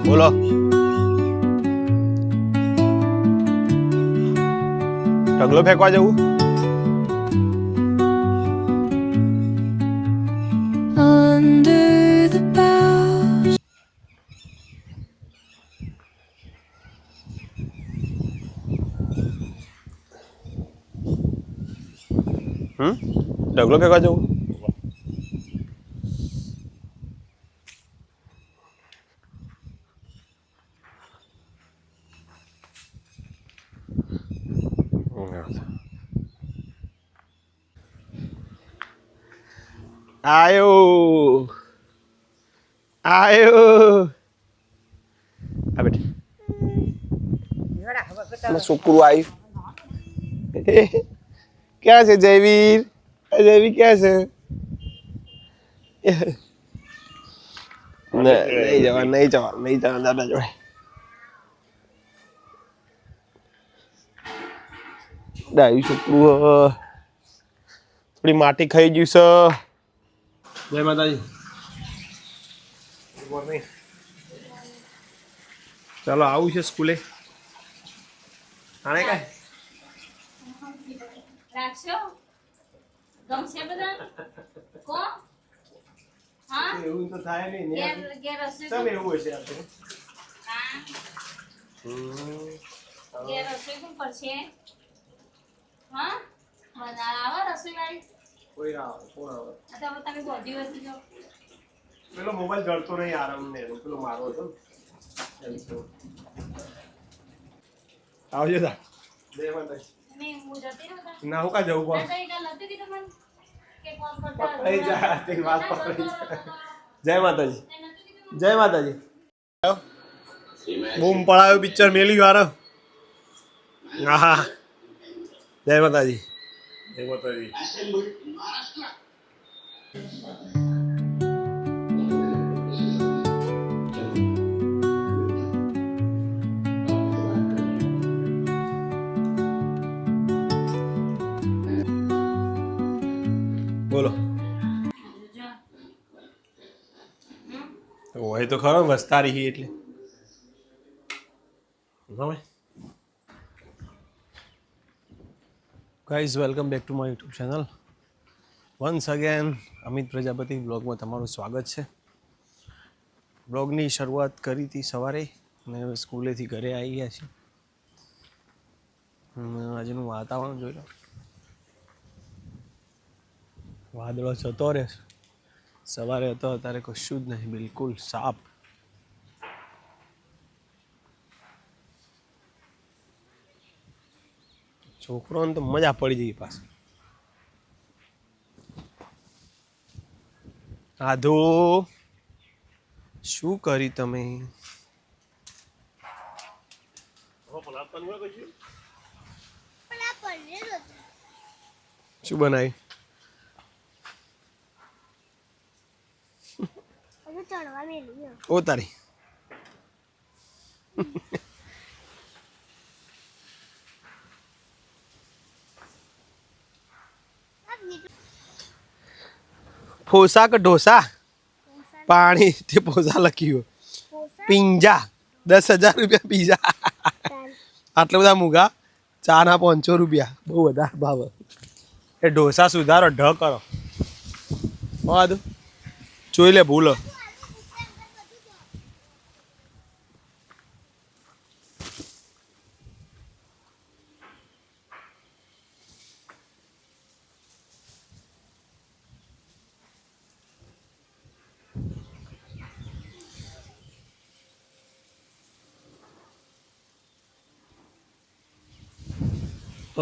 બોલો ઢગલો ફેંકવા જવું? ઢગલો ફેંકવા જવું? આયો આ બેઠ છોકરું આવ્યું. ક્યાં છે જયવીર? જયવીર ક્યાં છે? નહીં જવા દાદા જોડે. ડાયું છોકરું થોડી માટી ખાઈ ગયું છે. જય માતાજી. Good morning. ચાલો આવું છે સ્કૂલે. આને કાંઈ રાખશો ગમશે બધા કો હા એવું તો થાય નહીં ને. ઘેર રસોઈ સમ એવું હશે આપણે. હા ઘેર રસોઈ કોણ કરશે? હા બનાવો રસોઈ વાળી કોઈ આવે કોણ આવે? આ તો તમે બોડી વધી જાઓ. પેલો મોબાઈલ જડતો નહીં આરામ ને પેલો મારો હતો આવજો તા. જય માતાજી. નહીં હું જતી રહું તા ના હું કાં જવું પણ કઈ કાલ નથી કીધું મને કે કોલ કરતા પકડાઈ જાય તે વાત પકડાઈ જાય. જય માતાજી. જય માતાજી. બૂમ પડાયો પિક્ચર મેલી વાળો. હા જય માતાજી. જય માતાજી. બોલો હોય તો ખરો વસ્તારી હી એટલે guys welcome back to my YouTube channel. Once again Amit Prajapati બ્લોગમાં તમારું સ્વાગત છે. બ્લોગની શરૂઆત કરી હતી સવારે અને હવે સ્કૂલેથી ઘરે આવી ગયા છીએ. આજનું વાતાવરણ જોઈ લો. વાદળો જતો રહે. સવારે હતો અત્યારે કશું જ નહીં, બિલકુલ સાફ. છોકરોને તો મજા પડી જઈ પાછી. આધો શું કરી તમે? શું બનાવ્યું? ઓ તારી ફોસા કે ઢોસા? પાણી તે પોસા લખ્યું. પિંજા 10,000 રૂપિયા પીઝા. આટલા બધા મૂગા. ચાના 500 રૂપિયા. બહુ વધારે ભાવ. એ ઢોસા સુધારો ઢ કરો. વાદું જોઈ લે ભૂલો.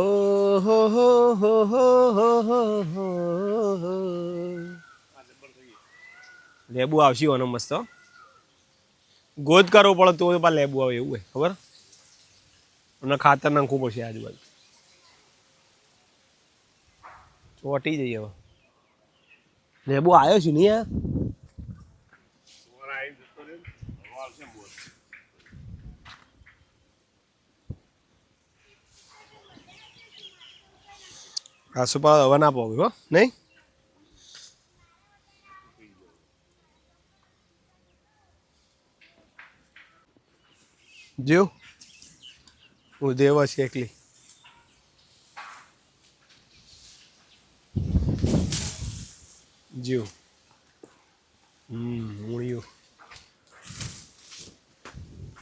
ઓહો હો હો હો હો હો. લેબુ આવશે ઓનો મસ્ત. ગોદ કરવો પડે તો પાછા લેબુ આવે એવું હોય ખબર? અને ખાતર નાખવું પડશે આજુબાજુ. ચોટી જઈએ હવે. લેબુ આવ્યો છે નહીં યાર. આસુપા હવે ના પાવ હો નહીં. જેવ હું દેવ છે એકલી જીવ મૂળિયું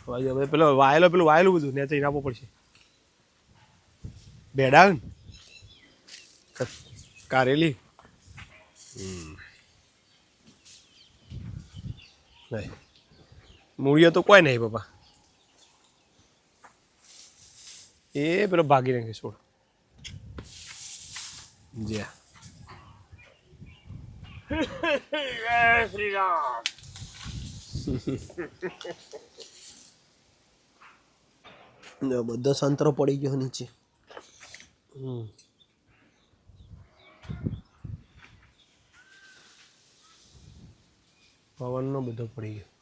હવે પેલો પેલું વાયેલું બધું ને તો આપવું પડશે ભેડા કારેલી નહીં મૂળિયો તો કોઈ નહીં બાપા એ પેલો ભાગી નાખે છોડ જ્યાં જય શ્રી રામ બધો સંતરો પડી ગયો નીચે પવનનો બધો પડી ગયો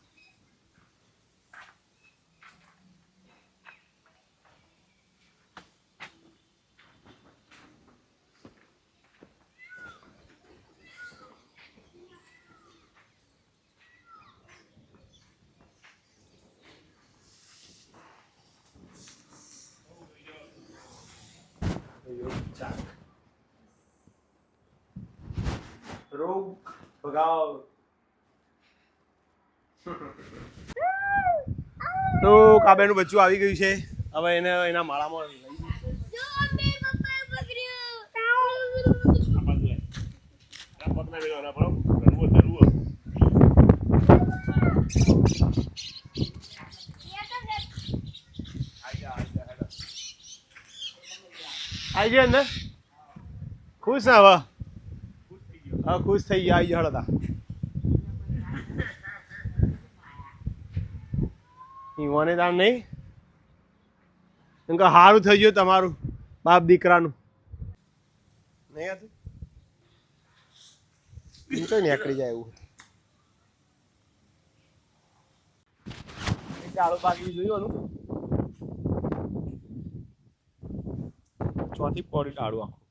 રોગ ભગાવ તો કાબેનું બચ્ચું આવી ગયું છે હવે એને એના માળામાં લઈ આવી જાય ને ખુશ ને હવે હા ખુશ થઈ ગયા આવી જતા ઈવાને તાર નહીં એમ કે સારું થઈ ગયું તમારું બાપ દીકરાનું નહીં હતું કઈ નીકળી જાય એવું ચાલો બાકી જોયું ચોથી પડી ટાળું આખું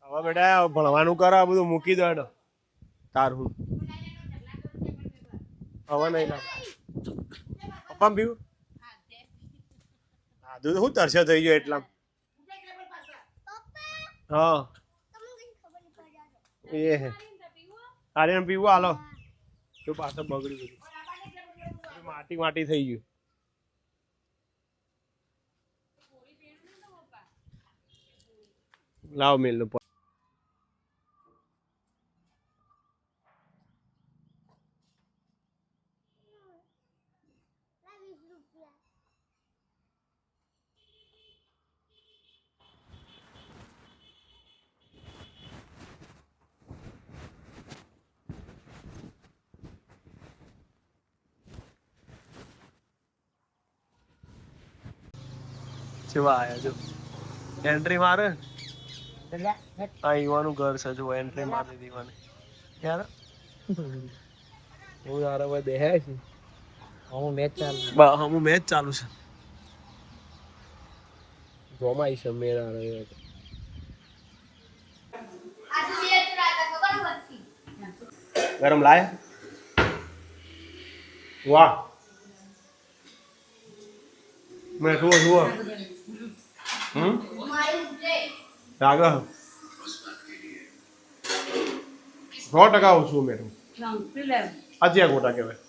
હવે બેટા ભણવાનું કર આ બધું મૂકી દો તારું હવે નહીં ના પપ્પા પીવું હા દૂધ શું તરસ્યો થઈ ગયો એટલા હા એ હે અરે પીવું હાલો તો પાછળ બગડી ગયું માટી માટી થઈ ગયું લાવ મેલ નું જેવા આયા જો એન્ટ્રી મારે આ ઈવાનું ઘર છે જો એન્ટ્રી મારી દીવાની યાર હું યાર હવે બેહે છે હું મેચ ચાલુ છે જોમાઈ છે મેરા રહ્યો ગરમ લાય વાહ મેં જુઓ આગળ 100% ઓછું મેરું આજે આ ગોટા કહેવાય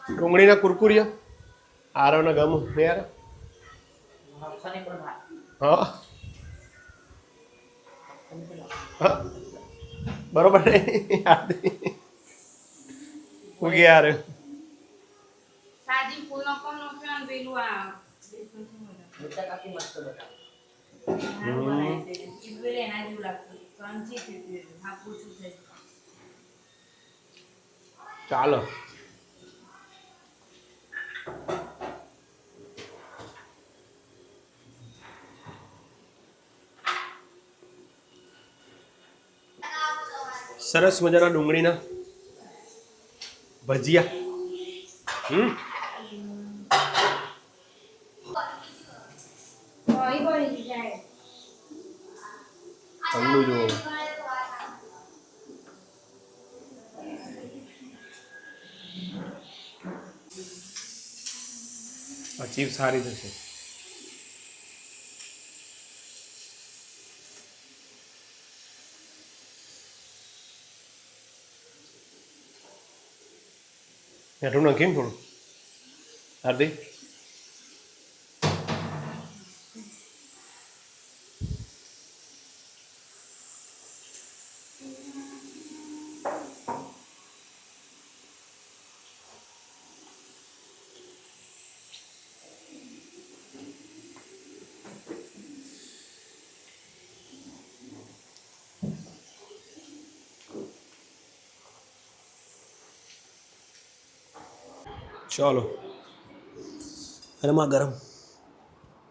ડુંગળીના કુરકુરિયા આરવના ગમ યાર હા બરોબર હું કે યાર સાજી ફૂલનો કોણ નોખ્યો પેલું આ બેટા કાકી મસ્ત બતા ઇબલે ના જેવું લાગતું ક્રન્ચી છે હા પૂછું છે ચાલો સરસ મજાના ડુંગળીના ભજીયા ઠંડુ જો ચીપ્સ સારી થશે. મીઠું નાખીને થોડું હાર્દિક. ચાલો ગરમા ગરમ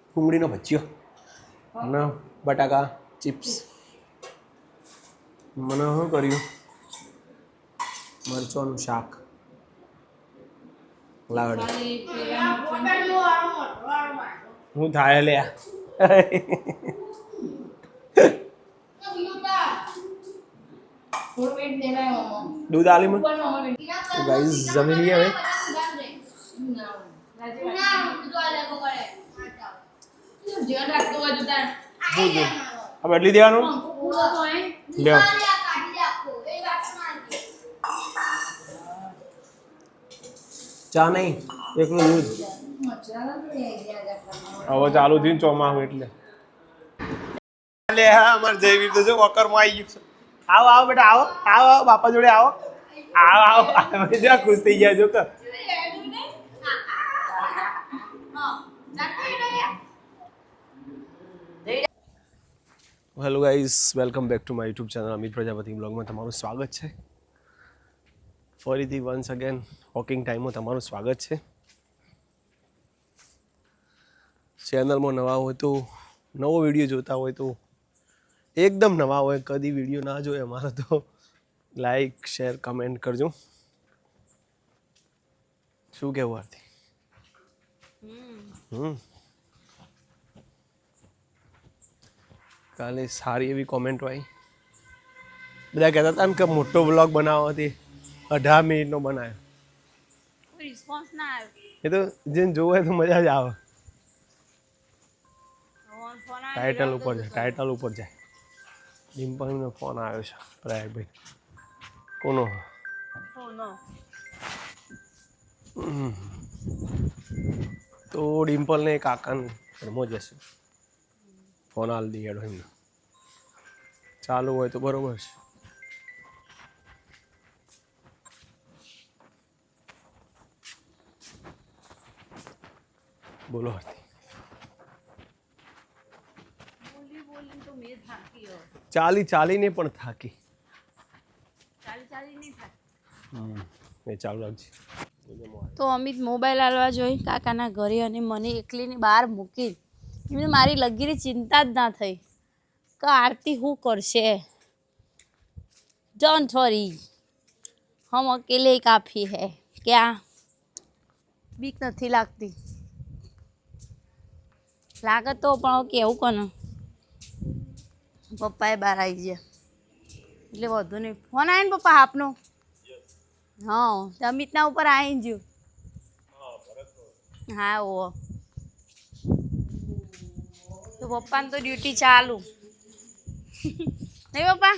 ડુંગળીનો ભજીયો અને બટાકા ચિપ્સ. મને શું કર્યું મરચોનું શાક લાવડે હું થાય લે દૂધ આલી મને ગાઈસ જમી લઈએ હવે. બદલી દેવાનું લ્યો. ચા નહીં એકલું દૂધ. હવે ચાલુ થયું ને ચોમાસું એટલે અમારે જયવીર તો જો વોકરમાં આવી ગયું છે. આવો આવો બેટા આવો આવો આવો બાપા જોડે આવો આવો આવો જ્યાં ખુશ થઈ ગયા જો કે. Hello guys, welcome back to my YouTube channel Amit Prajapati બ્લોગમાં તમારું સ્વાગત છે. ફરીથી વન્સ અગેન વોકિંગ ટાઈમમાં તમારું સ્વાગત છે. ચેનલમાં નવા હોય તો નવો વિડીયો જોતા હોય તો એકદમ નવા હોય કદી વિડીયો ના જોઈએ અમારો તો લાઈક શેર કમેન્ટ કરજો. શું કહેવું આરતી? કાલે સારી એવી કોમેન્ટો આવી. બધા કહેતા હતા ને કે મોટો બ્લોગ બનાવો હતી 18 મિનિટનો બનાવ્યો. રિસ્પોન્સ ના આવ્યો. એ તો જેને જોવે તો મજા જ આવે. ટાઇટલ ઉપર જાય ટાઇટલ ઉપર જાય. ડિમ્પલનો ફોન આવ્યો છે પ્રયાગભાઈ. કોનો? તો ડિમ્પલને કાકાનું રમો જશે. ફોન હાલ દઈ હેડો એમને ચાલુ હોય તો બરોબર છે. બોલો આરતી. ચાલીને પણ થાકી. એ ચાલુ રાખજે. તો અમિત મોબાઈલ હાલવા જોઈ કાકાના ઘરે અને મને એકલીની બહાર મૂકી. એમને મારી લગીરી ચિંતા જ ના થઈ કે આરતી શું કરશે. ડોન્ટ વરી હમ અકેલે કાફી હૈ. ક્યાં બીક નથી લાગતી? લાગે તો પણ કેવું કોને પપ્પાએ બહાર આવી ગયા એટલે વધુ નહીં. ફોન આવે ને પપ્પા આપનો? હા અમિતના ઉપર આવી ગયું. હા ઓ તો પપ્પાને તો ડ્યુટી ચાલુ નહીં પપ્પા?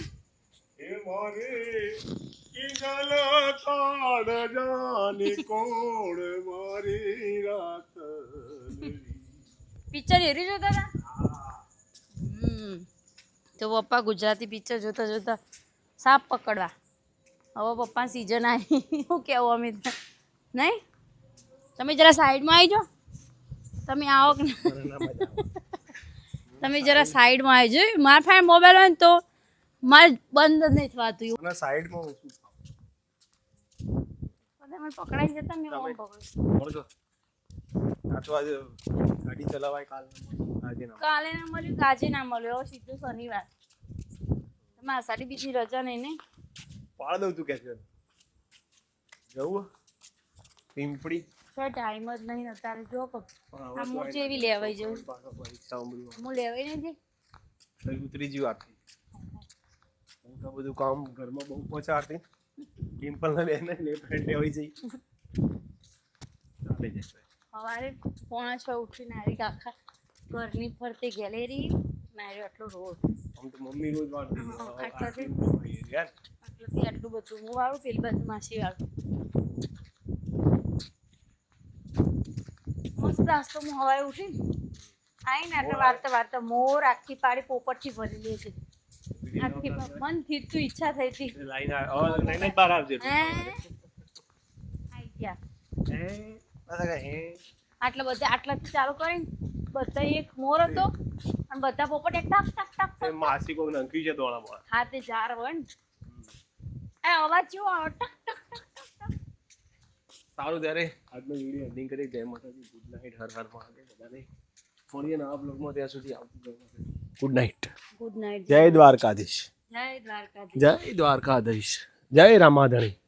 પિક્ચર હેરી જોતા હતા? તો પપ્પા ગુજરાતી પિક્ચર જોતા જોતા સાપ પકડવા. હવે પપ્પા સિઝન આવી. શું કેવું અમિત? નહીં તમે જરા સાઈડમાં આવી જાઓ. તમે આવો કે તમે જરા સાઈડમાં આવી જાઓ. મારા પાસે મોબાઈલ હોય ને તો મારે બંધ જ નહીં થવાતું. સાઈડમાં મને પકડાઈ જતા મેં પકડ્યું. ગાડી ચલાવાય કાલે ના મળ્યું કાજે ના મળ્યો. હવે સીધું શનિવાર. તમારા સાડી બીજી રજા નહીં ને પાડ દઉં તું કે છે જવું પિંપળી ટાઈમ જ નહીં અત્યારે. જો આ મૂર્તિ એવી લેવાઈ જવું હું લેવાઈ નથી ઉતરી ગયું આખી. બધું કામ ઘરમાં બહુ પહોંચાડતી પિમ્પલ ના બેન લેવાઈ જઈ ચાલી જશે. સવારે 5:45 ઉઠીને આવી આખા ઘરની ફરતે ગેલેરી મારે આટલો રોડ આમ તો મમ્મી રોજ વાળતી આટલાથી યાર આટલું બધું હું વાળું પેલી બાજુ માસી વાળું મસ્ત નાસ્તો હું સવારે ઉઠીને આવીને એટલે વાર્તા મોર આખી પાડી પોપટથી ભરેલી છે આખી મન કીધું ઈચ્છા થઈ હતી લાઈન બહાર આવજે આવી ગયા આટલા બધા આટલાથી ચાલુ કરીને બધા એક મોર હતો અને બધા પોપટ એક ટક ટક ટક ટક માસી કોઈ નંખ્યું છે દોડામાં હા તે જાર હોય ને આ અવાજ જેવો આવે ટક ટક ટક ટક ટક સારું ત્યારે આજનો વિડીયો એન્ડિંગ કરી જય માતાજી ગુડ નાઇટ હર હર મહાદેવ બધાને મળીએ નવા બ્લોગમાં ત્યાં સુધી આવતી ગુડ નાઇટ ગુડ નાઇટ જય દ્વારકાધીશ જય દ્વારકાધીશ જય દ્વારકાધીશ જય રામાધણી